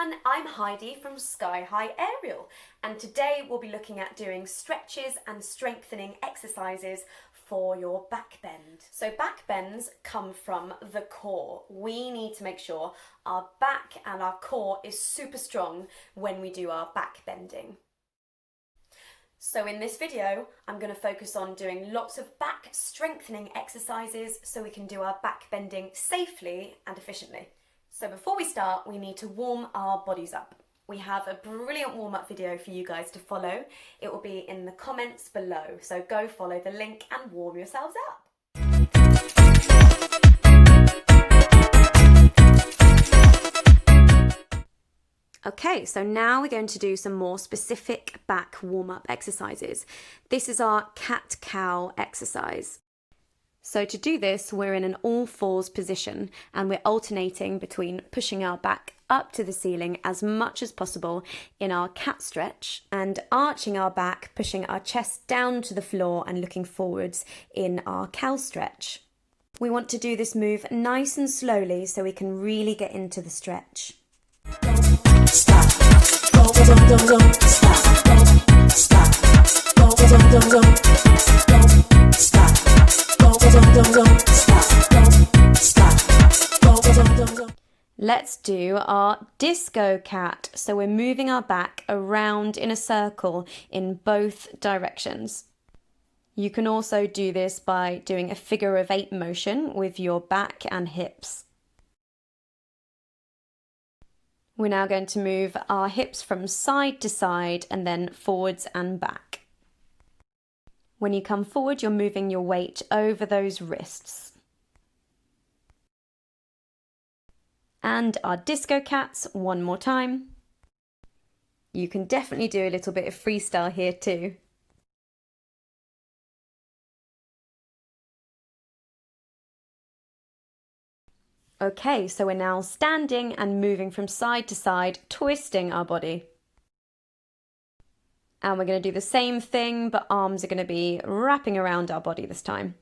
everyone, I'm Heidi from Sky High Aerial, and today we'll be looking at doing stretches and strengthening exercises for your back bend. So back bends come from the core. We need to make sure our back and our core is super strong when we do our back bending. So in this video, I'm going to focus on doing lots of back strengthening exercises so we can do our back bending safely and efficiently. So before we start, we need to warm our bodies up. We have a brilliant warm-up video for you guys to follow. It will be in the comments below, so go follow the link and warm yourselves up. Okay, so now we're going to do some more specific back warm-up exercises. This is our cat-cow exercise. So to do this, we're in an all fours position and we're alternating between pushing our back up to the ceiling as much as possible in our cat stretch and arching our back, pushing our chest down to the floor and looking forwards in our cow stretch. We want to do this move nice and slowly so we can really get into the stretch. Stop. Stop. Stop. Let's do our disco cat. So we're moving our back around in a circle in both directions. You can also do this by doing a figure of 8 motion with your back and hips. We're now going to move our hips from side to side and then forwards and back. When you come forward, you're moving your weight over those wrists. And our disco cats, one more time. You can definitely do a little bit of freestyle here too. Okay, so we're now standing and moving from side to side, twisting our body. And we're going to do the same thing, but arms are going to be wrapping around our body this time.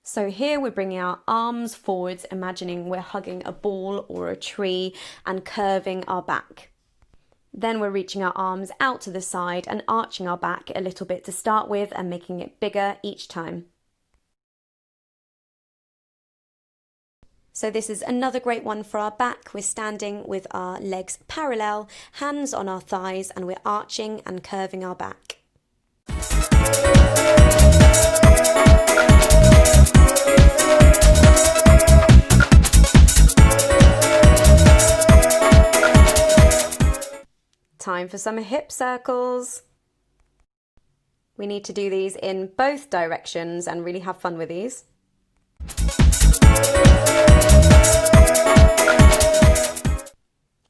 So here we're bringing our arms forwards, imagining we're hugging a ball or a tree and curving our back. Then we're reaching our arms out to the side and arching our back a little bit to start with and making it bigger each time. So this is another great one for our back. We're standing with our legs parallel, hands on our thighs, and we're arching and curving our back. Time for some hip circles. We need to do these in both directions and really have fun with these.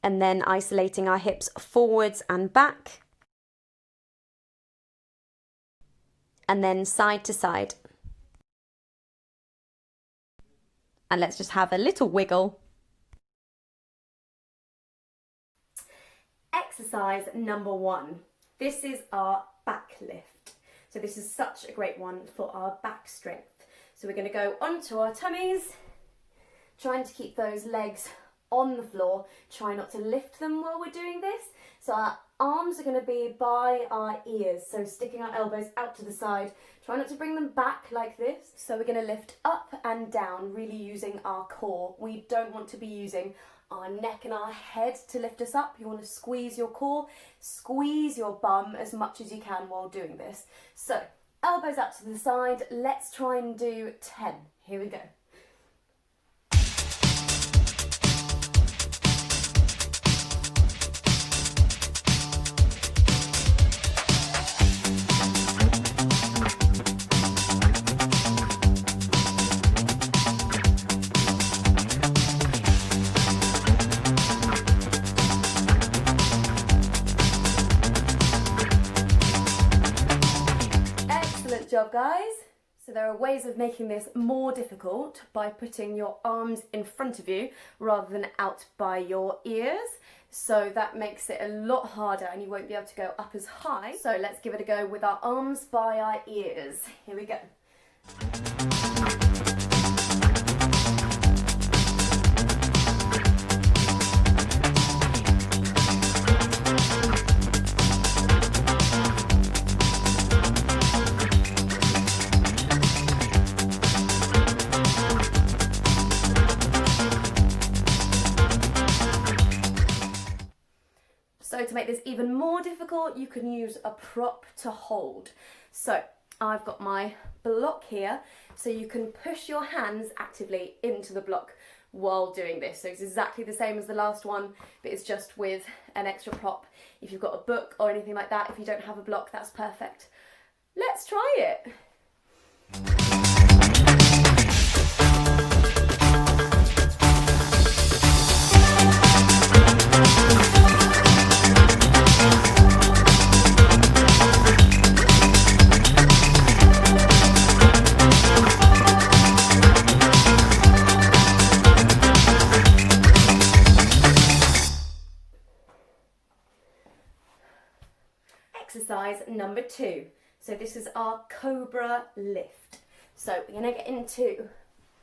And then isolating our hips forwards and back. And then side to side. And let's just have a little wiggle. Exercise number 1. This is our back lift. So this is such a great one for our back strength. So we're going to go onto our tummies, trying to keep those legs on the floor. Try not to lift them while we're doing this. So our arms are going to be by our ears, so sticking our elbows out to the side. Try not to bring them back like this. So we're going to lift up and down, really using our core. We don't want to be using our neck and our head to lift us up. You want to squeeze your core, squeeze your bum as much as you can while doing this. So elbows out to the side. Let's try and do 10. Here we go. Excellent job, guys. So there are ways of making this more difficult by putting your arms in front of you rather than out by your ears. So that makes it a lot harder and you won't be able to go up as high. So let's give it a go with our arms by our ears. Here we go. So to make this even more difficult, you can use a prop to hold. So I've got my block here, so you can push your hands actively into the block while doing this. So it's exactly the same as the last one, but it's just with an extra prop. If you've got a book or anything like that, if you don't have a block, that's perfect. Let's try it. Exercise number 2. So this is our cobra lift. So we're going to get into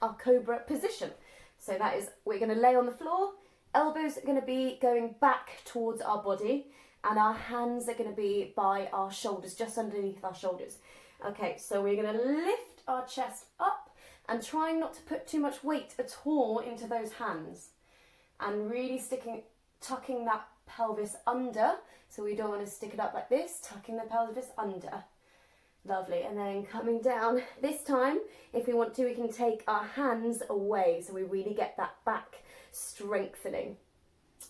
our cobra position. So that is, we're going to lay on the floor, elbows are going to be going back towards our body, and our hands are going to be by our shoulders, just underneath our shoulders. Okay, so we're going to lift our chest up and trying not to put too much weight at all into those hands, and really tucking that pelvis under. So we don't want to stick it up like this, tucking the pelvis under. Lovely. And then coming down. This time, if we want to, we can take our hands away, so we really get that back strengthening.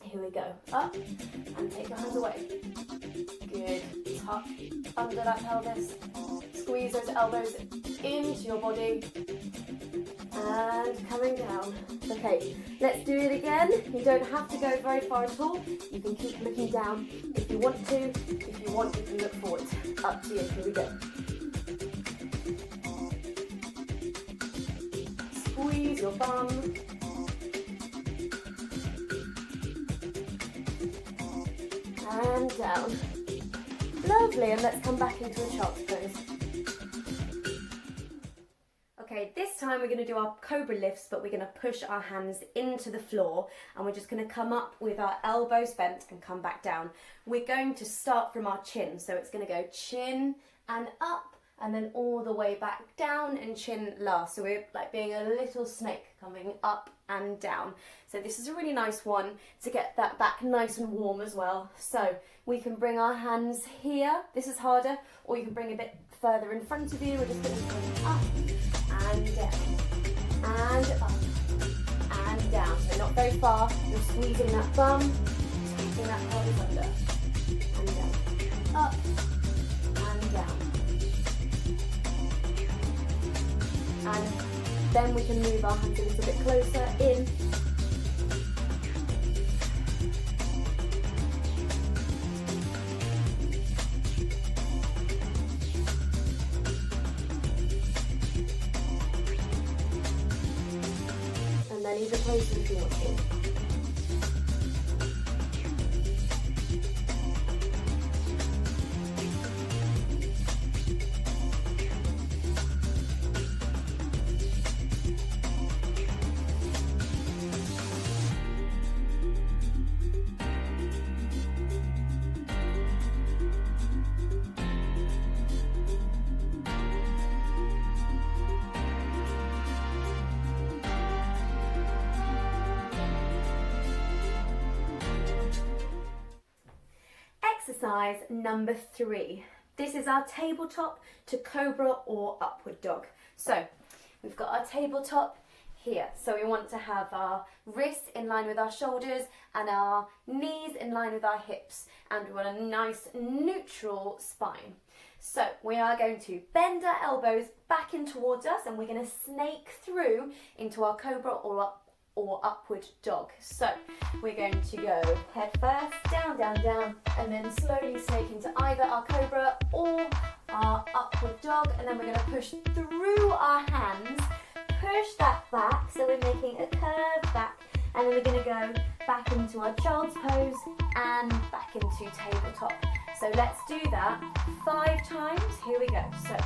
Here we go. Up and take your hands away. Good. Tuck under that pelvis. Squeeze those elbows into your body. And coming down. Okay, let's do it again. You don't have to go very far at all. You can keep looking down if you want to. If you want, you can look forward. Up to you. Here we go. Squeeze your bum. And down. Lovely, and let's come back into a child's pose. Okay, this time we're going to do our cobra lifts, but we're going to push our hands into the floor, and we're just going to come up with our elbows bent and come back down. We're going to start from our chin, so it's going to go chin and up, and then all the way back down, and chin last. So we're like being a little snake coming up and down. So this is a really nice one to get that back nice and warm as well. So we can bring our hands here. This is harder, or you can bring a bit further in front of you. We're just going to go up and down and up and down. So not very far. You're squeezing that bum, taking that pelvis under and down, up and down. And then we can move our hands a little bit closer in. And then even closer if you want to. Exercise number 3. This is our tabletop to cobra or upward dog. So we've got our tabletop here. So we want to have our wrists in line with our shoulders and our knees in line with our hips, and we want a nice neutral spine. So we are going to bend our elbows back in towards us, and we're going to snake through into our cobra or upward dog. So we're going to go head first, down, down, down, and then slowly snake into either our cobra or our upward dog, and then we're going to push through our hands, push that back, so we're making a curve back, and then we're going to go back into our child's pose and back into tabletop. So let's do that 5 times. Here we go. So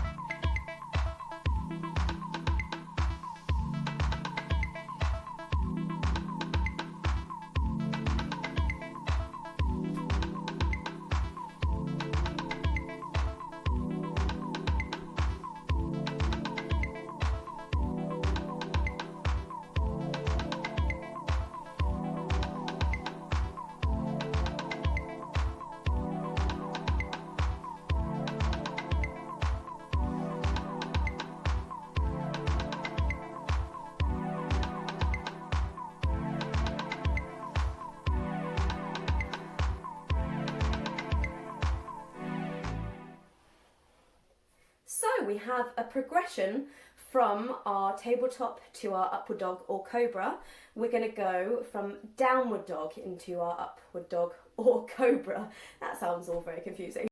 we have a progression from our tabletop to our upward dog or cobra. We're going to go from downward dog into our upward dog or cobra. That sounds all very confusing.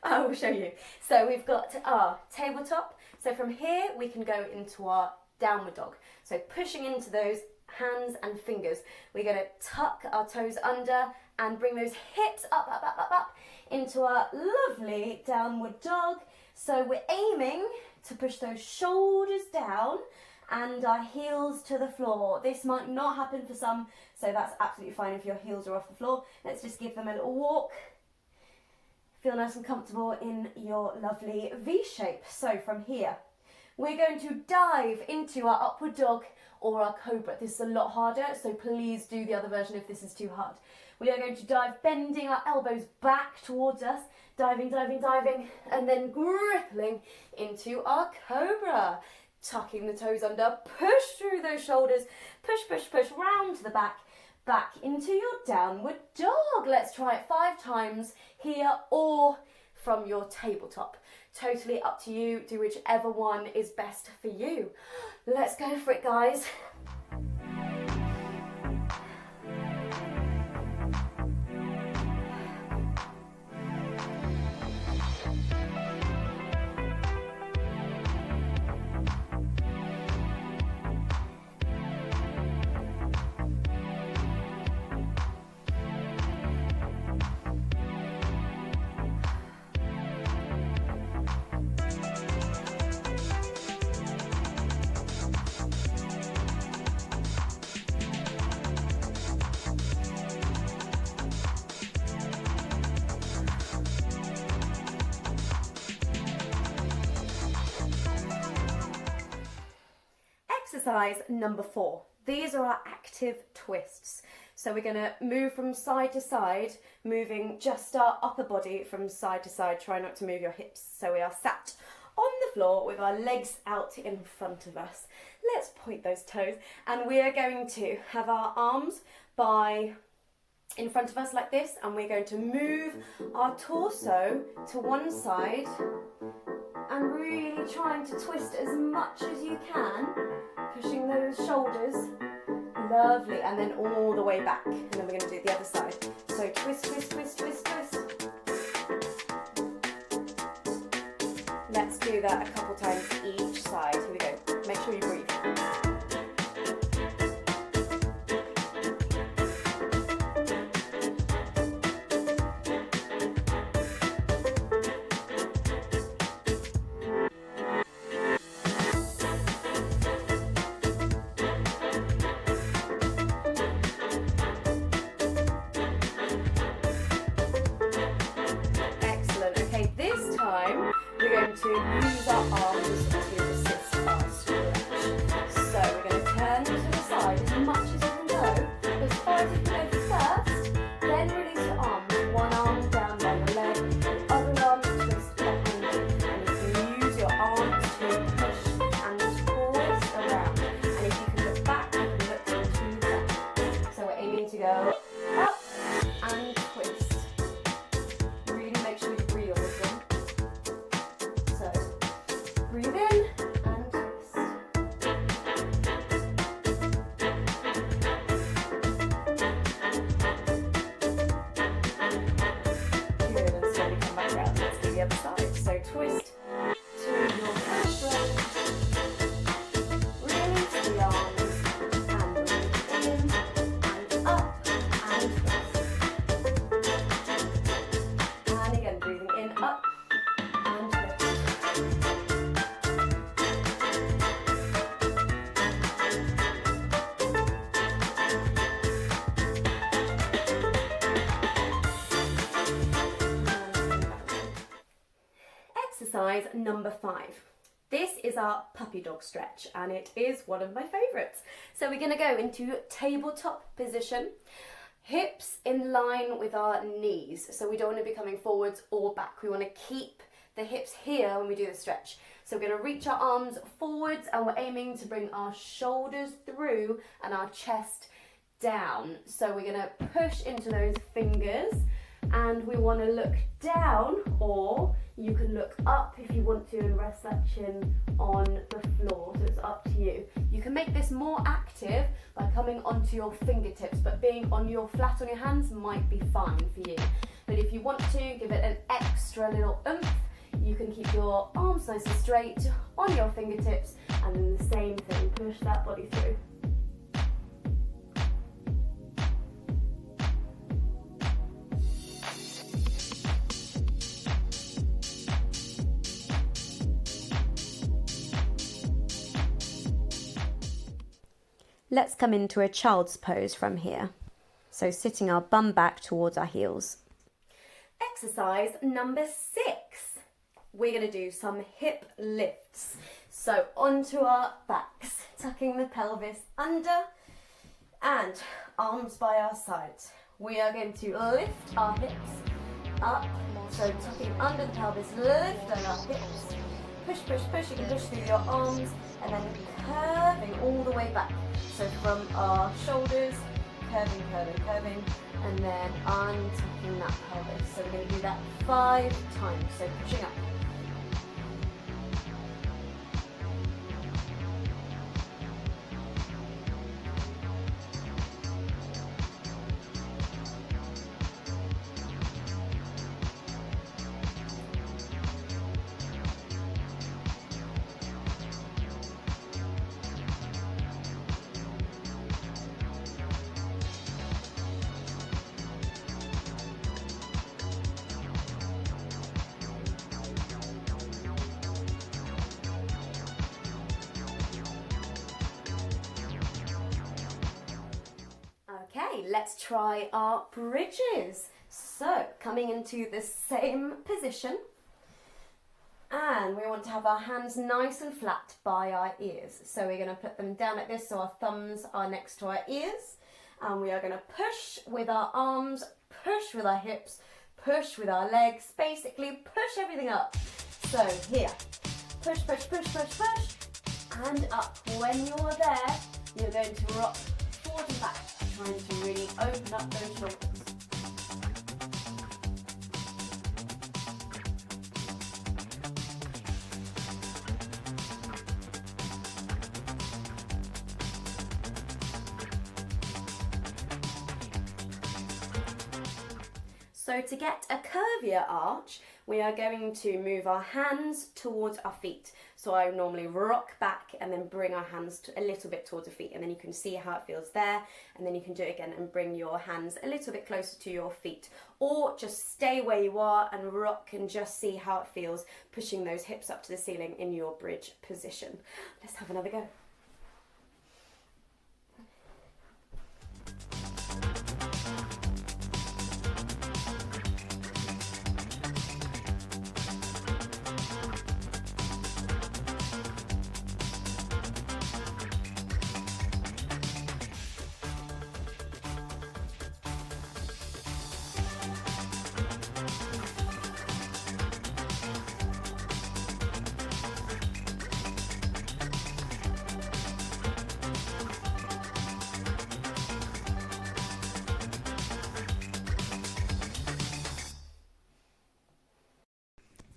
I will show you. So we've got our tabletop. So from here we can go into our downward dog. So pushing into those hands and fingers. We're going to tuck our toes under and bring those hips up, up, up, up, up into our lovely downward dog. So we're aiming to push those shoulders down and our heels to the floor. This might not happen for some, so that's absolutely fine if your heels are off the floor. Let's just give them a little walk. Feel nice and comfortable in your lovely V shape. So from here, we're going to dive into our upward dog or our cobra. This is a lot harder, so please do the other version if this is too hard. We are going to dive, bending our elbows back towards us, diving, diving, diving, and then gripping into our cobra. Tucking the toes under, push through those shoulders, push, push, push, round to the back, back into your downward dog. Let's try it 5 times here or from your tabletop. Totally up to you. Do whichever one is best for you. Let's go for it, guys. Exercise number 4. These are our active twists. So we're going to move from side to side, moving just our upper body from side to side. Try not to move your hips. So we are sat on the floor with our legs out in front of us. Let's point those toes. And we are going to have our arms in front of us like this. And we're going to move our torso to one side and really trying to twist as much as you can, pushing those shoulders, lovely, and then all the way back, and then we're going to do the other side. So twist, twist, twist, twist, twist. Let's do that a couple times each side. Here we go. Make sure you breathe. We're going to use our arms to assist our stretch. So we're going to turn to the side as much as you can go, as far as you can go first, then release your arms. One arm down by your leg, the other arm twist behind you, and you can use your arms to push and twist around. And if you can look back, you can look to the back. So we're aiming to go up and twist. Really make sure you breathe on this one. Breathe in and twist. Good, and slowly come back around. Let's do the other side. So twist to your first breath. Release the arms and breathe in and up and twist. And again, breathing in, up and twist. Exercise number 5. This is our puppy dog stretch and it is one of my favourites. So we're going to go into tabletop position, hips in line with our knees. So we don't want to be coming forwards or back. We want to keep the hips here when we do the stretch. So we're going to reach our arms forwards and we're aiming to bring our shoulders through and our chest down. So we're going to push into those fingers, and we want to look down, or you can look up if you want to and rest that chin on the floor, so it's up to you. You can make this more active by coming onto your fingertips, but being on your flat on your hands might be fine for you. But if you want to give it an extra little oomph, you can keep your arms nice and straight on your fingertips, and then the same thing, push that body through. Let's come into a child's pose from here. So sitting our bum back towards our heels. Exercise number 6. We're going to do some hip lifts. So onto our backs, tucking the pelvis under and arms by our sides. We are going to lift our hips up. So tucking under the pelvis, lift our hips. Push, push, push. You can push through your arms and then curving all the way back. So from our shoulders, curving, curving, curving, and then untucking that pelvis. So we're going to do that 5 times. So pushing up. Okay, let's try our bridges. So, coming into the same position, and we want to have our hands nice and flat by our ears. So we're going to put them down like this so our thumbs are next to our ears, and we are going to push with our arms, push with our hips, push with our legs, basically push everything up. So here, push, push, push, push, push, and up. When you're there, you're going to rock forward and back, trying to really open up those shoulders. So to get a curvier arch, we are going to move our hands towards our feet. So I normally rock back and then bring our hands a little bit towards the feet, and then you can see how it feels there, and then you can do it again and bring your hands a little bit closer to your feet, or just stay where you are and rock and just see how it feels, pushing those hips up to the ceiling in your bridge position. Let's have another go.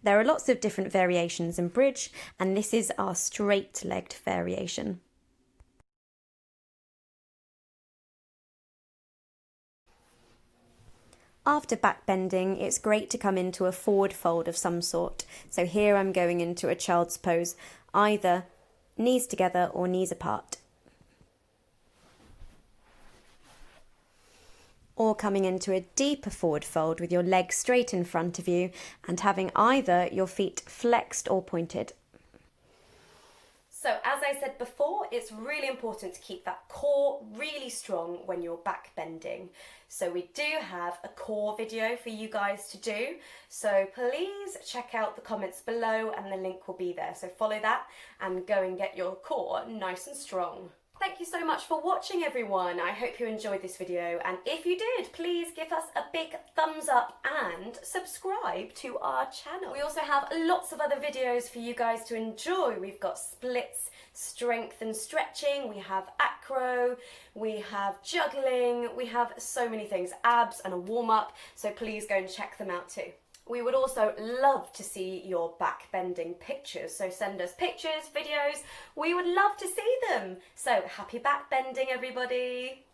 There are lots of different variations in bridge, and this is our straight-legged variation. After back bending, it's great to come into a forward fold of some sort. So here I'm going into a child's pose, either knees together or knees apart. Or coming into a deeper forward fold with your legs straight in front of you and having either your feet flexed or pointed. So as I said before, it's really important to keep that core really strong when you're back bending. So we do have a core video for you guys to do. So please check out the comments below and the link will be there. So follow that and go and get your core nice and strong. Thank you so much for watching, everyone. I hope you enjoyed this video, and if you did, please give us a big thumbs up and subscribe to our channel. We also have lots of other videos for you guys to enjoy. We've got splits, strength and stretching, we have acro, we have juggling, we have so many things, abs and a warm-up, so please go and check them out too. We would also love to see your backbending pictures, so send us pictures, videos, we would love to see them. So happy backbending, everybody.